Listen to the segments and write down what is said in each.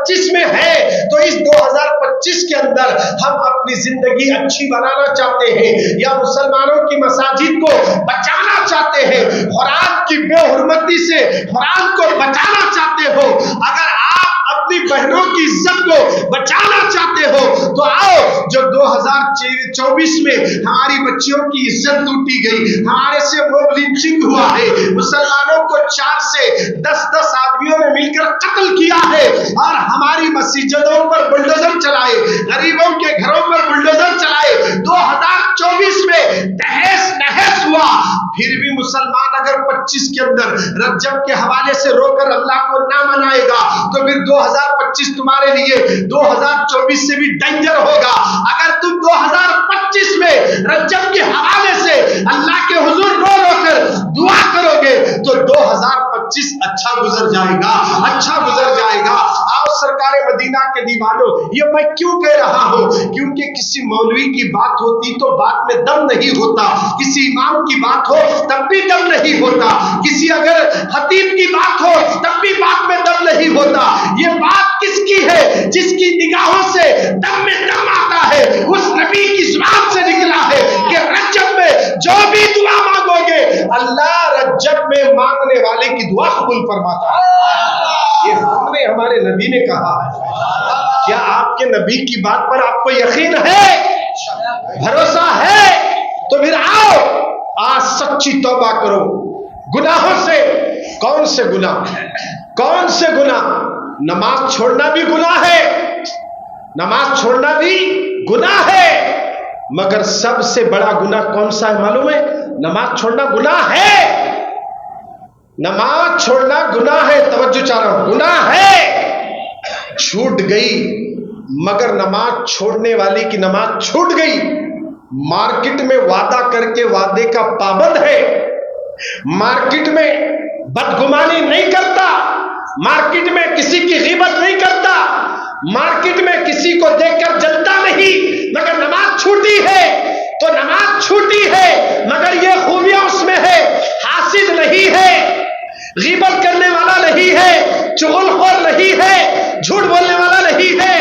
2025 में है, तो इस 2025 के अंदर हम अपनी जिंदगी अच्छी बनाना चाहते हैं या मुसलमानों की मसाजिद को बचाना चाहते हैं, कुरान की बेहुरमती से कुरान को बचाना चाहते हो, अगर आप अपनी बहनों की इज्जत को बचाना चाहते हो, तो आओ, जो 2024 में हमारी बच्चियों की इज्जत लूटी गई, हमारे से मॉब लिंचिंग हुआ है, मुसलमानों को 4 से 10 आदमियों ने मिलकर कत्ल किया है और हमारी मस्जिदों पर बुलडोजर चलाए, गरीबों के घरों पर बुलडोजर चलाए, 2024 में तहस नहस हुआ, फिर भी मुसलमान अगर 25 के अंदर रज्जब के हवाले से रोकर अल्लाह को ना मनाएगा, तो फिर 2025 तुम्हारे लिए 2024 से भी डेंजर होगा। अगर तुम 2025 में रज्जब के हवाले से अल्लाह के हुजूर रो कर दुआ करोगे, तो 2025 अच्छा गुजर जाएगा, अच्छा गुजर जाएगा। आओ सरकारे मदीना के दीवानों, ये मैं क्यों कह रहा हूं? क्योंकि किसी मौलवी की बात होती तो बात में दम नहीं होता, किसी इमाम की बात हो तब भी दम नहीं होता, किसी अगर खतीब की बात हो तब भी बात में दम नहीं होता। ये बात किसकी है? जिसकी निगाहों से दम में दम आता है, उस नबी की जुबान से निकला है कि रज्जब में जो भी दुआ मांगोगे, अल्लाह रज्जब में मांगने वाले की दुआ कबूल फरमाता है। ये हमने, हमारे नबी ने कहा है। क्या आपके नबी की बात पर आपको यकीन है, भरोसा है? तो फिर आओ, आज सच्ची तौबा करो गुनाहों से। कौन से गुनाह? कौन से गुनाह? नमाज छोड़ना भी गुनाह है, नमाज छोड़ना भी गुनाह है, मगर सबसे बड़ा गुनाह कौन सा है मालूम है? नमाज छोड़ना गुनाह है, नमाज छोड़ना गुनाह है। तवज्जो चाह रहा हूं, गुनाह है। छूट गई, मगर नमाज छोड़ने वाली की नमाज छूट गई। मार्केट में वादा करके वादे का पाबंद है, मार्केट में बदगुमानी नहीं करता, मार्केट में किसी की गीबत नहीं करता, मार्केट में किसी को देखकर जलता नहीं, मगर नमाज छूटी है तो नमाज छूटी है, मगर ये खूबियां उसमें है, हासिद नहीं है, गीबत करने वाला नहीं है, चुगलखोर नहीं है, झूठ बोलने वाला नहीं है,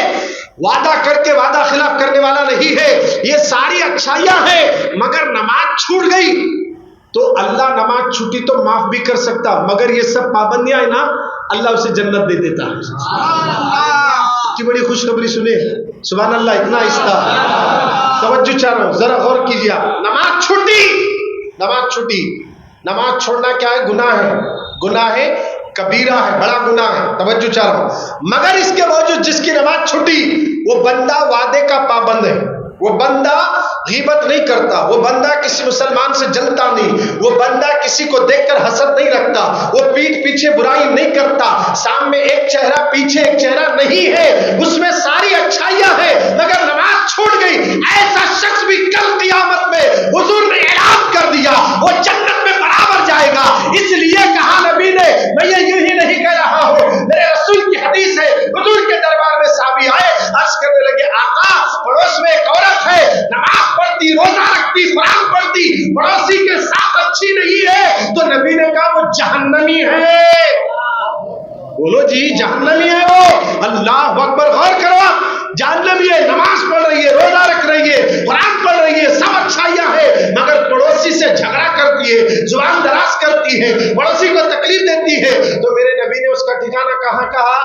वादा करके वादा खिलाफ करने वाला नहीं है। ये सारी अच्छाइयां हैं, मगर नमाज छूट गई तो अल्लाह नमाज छूटी तो माफ भी कर सकता, मगर ये सब पाबंदियां है ना, अल्लाह उसे जन्नत दे देता है। इतनी बड़ी खुशखबरी सुने, सुभान अल्लाह, इतना आहिस्ता, तवज्जो चाह रहा हूं, जरा गौर कीजिए। नमाज छूटी, नमाज छूटी। नमाज छोड़ना क्या है? गुनाह है, गुनाह है, कबीरा है, बड़ा गुनाह है। तवज्जो चाह रहा हूं, मगर इसके बावजूद जिसकी नमाज छूटी, वो बंदा वादे का पाबंद है, वो बंदा गीबत नहीं करता, वो बंदा किसी मुसलमान से जलता नहीं, वो बंदा किसी को देखकर हसद नहीं रखता, वो पीठ पीछे बुराई नहीं करता, सामने एक चेहरा पीछे एक चेहरा नहीं है, उसमें सारी अच्छाइयां हैं, मगर नमाज छूट गई। ऐसा शख्स भी कल क़यामत में हुजूर ने ऐलान कर दिया, वो जन्नत में बराबर जाएगा। इसलिए कहा नबी ने, मैं ये यूं ही नहीं कह रहा हूं, मेरे रसूल की हदीस है, हुजूर के दरबार में साहबी आए, अर्ज करने लगे, आका पड़ोस में एक औरत है, नमाज पढ़ती, रोजा रखती, कुरान पढ़ती, पड़ोसी के साथ अच्छी नहीं है, तो नबी ने कहा वो जहन्नमी है। बोलो जी, जहन्नमी है वो। अल्लाह अकबर, गौर करो, जहन्नमी है, नमाज पढ़ रही है, रोजा रख रही है, कुरान पढ़ रही है, सब अच्छाइयां है, मगर पड़ोसी से झगड़ा करती है, जुबान दराज करती है, पड़ोसी को तकलीफ देती है, तो मेरे नबी ने उसका ठिकाना कहाँ कहा?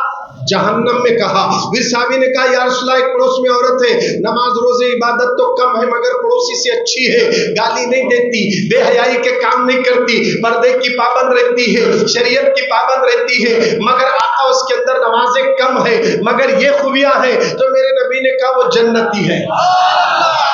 जहन्नम में कहा। फिर साहबी ने कहा, या रसूलल्लाह, एक पड़ोस में औरत है, नमाज रोजे इबादत तो कम है, मगर पड़ोसी से अच्छी है, गाली नहीं देती, बेहयाई के काम नहीं करती, पर्दे की पाबंद रहती है, शरीयत की पाबंद रहती है, मगर आका उसके अंदर नमाजें कम है, मगर ये खूबियां हैं, तो मेरे नबी ने कहा वो जन्नती है,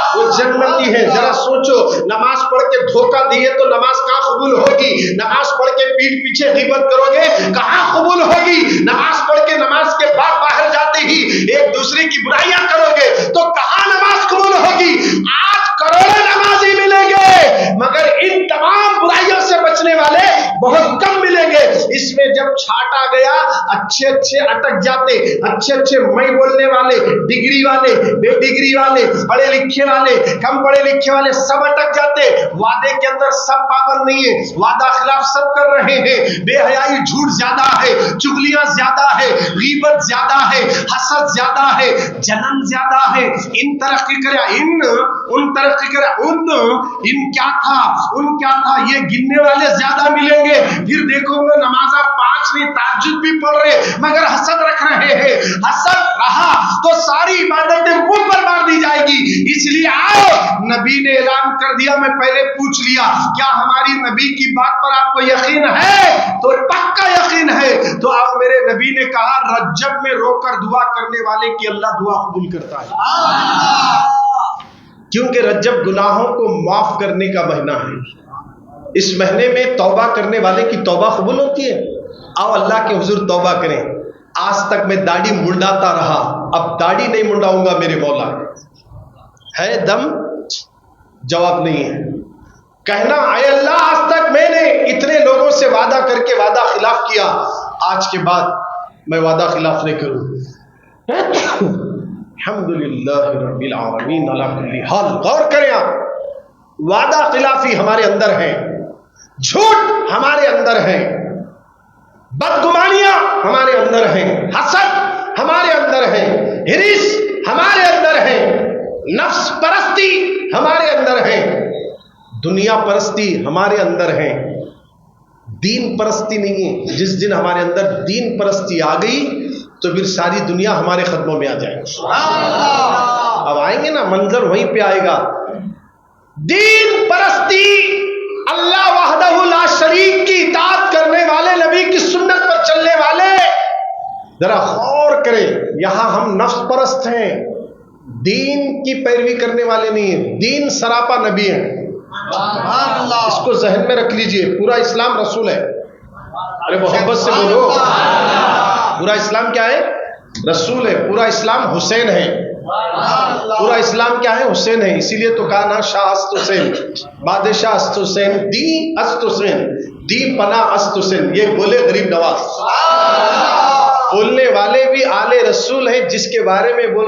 वो जन्नती है। जरा सोचो, नमाज पढ़ के धोखा दिए तो नमाज कहाँ कबूल होगी? नमाज पढ़ के पीठ पीछे गीबत करोगे, कहाँ कबूल होगी? नमाज पढ़ के नमाज के बाद बाहर जाते ही एक दूसरे की बुराइयां करोगे, तो कहाँ नमाज कबूल होगी? आज करोड़ों नमाजी मिलेंगे, मगर इन तमाम बुराइयों से बचने वाले बहुत कम मिलेंगे। इसमें जब छाटा गया, अच्छे अच्छे अटक जाते, अच्छे अच्छे मैं बोलने वाले, डिग्री वाले, बेडिग्री वाले, पढ़े लिखे वाले, कम पढ़े लिखे वाले सब अटक जाते। वादे के अंदर सब पाबंद नहीं है, वादा खिलाफ सब कर रहे हैं। बेहयाई, झूठ ज्यादा है, चुगलियां ज्यादा है, गीबत ज्यादा है, हसद ज्यादा है, जलन ज्यादा है। इन तरक्की करे, उन तरक्की करे, इन क्या था, उन क्या था, ये गिनने वाले ज्यादा मिलेंगे। फिर देखोगे नमाजा 5 नहीं, ताज्जुद भी पढ़ रहे मगर हसद रख रहे हैं। हसद रहा तो सारी इबादतें मुंह पर मार दी जाएगी। इसलिए आओ, नबी ने ऐलान कर दिया, मैं पहले पूछ लिया क्या हमारी नबी की बात पर आपको यकीन है? तो पक्का यकीन है। तो अब मेरे नबी ने कहा रज्जब में रोकर दुआ करने वाले की अल्लाह दुआ कबूल करता है, क्योंकि रज्जब गुनाहों को माफ करने का महीना है। इस महीने में तौबा करने वाले की तौबा कबूल होती है। आओ अल्लाह के हुजूर तौबा करें। आज तक मैं दाढ़ी मुंडाता रहा, अब दाढ़ी नहीं मुंडाऊंगा मेरे मौला। है दम? जवाब नहीं है। कहना आए अल्लाह, आज तक मैंने इतने लोगों से वादा करके वादा खिलाफ किया, आज के बाद मैं वादा खिलाफ नहीं करूं। अल्हम्दुलिल्लाह रब्बिल आलमीन अला कुल्ली हाल। गौर करें आप, वादा खिलाफी हमारे अंदर है, झूठ हमारे अंदर है, बदगुमानियां हमारे अंदर हैं, हसद हमारे अंदर है, हिरिस हमारे अंदर है, नफ्स परस्ती हमारे अंदर है, दुनिया परस्ती हमारे अंदर है, दीन परस्ती नहीं है। जिस दिन हमारे अंदर दीन परस्ती आ गई तो फिर सारी दुनिया हमारे कदमों में आ जाएगी। अब आएंगे ना, मंजर वहीं पे आएगा। दीन परस्ती, अल्लाह वहदहु ला शरीक की इताअत करने वाले, नबी की सुन्नत पर चलने वाले। जरा गौर करें, यहां हम नफ्स परस्त हैं, दीन की पैरवी करने वाले नहीं है। दीन सरापा नबी है, इसको जहन में रख लीजिए। पूरा इस्लाम रसूल है। अरे मोहब्बत से बोलो, पूरा इस्लाम क्या है? रसूल है। पूरा इस्लाम हुसैन है। पूरा इस्लाम क्या है? हुसैन है। इसीलिए तो कहा ना, शाह अस्त हुसैन, बादशाह अस्त हुसैन, दी अस्त हुसैन, दी पना अस्त हुसैन। ये बोले गरीब नवाज। बोलने वाले भी आले रसूल हैं, जिसके बारे में बोल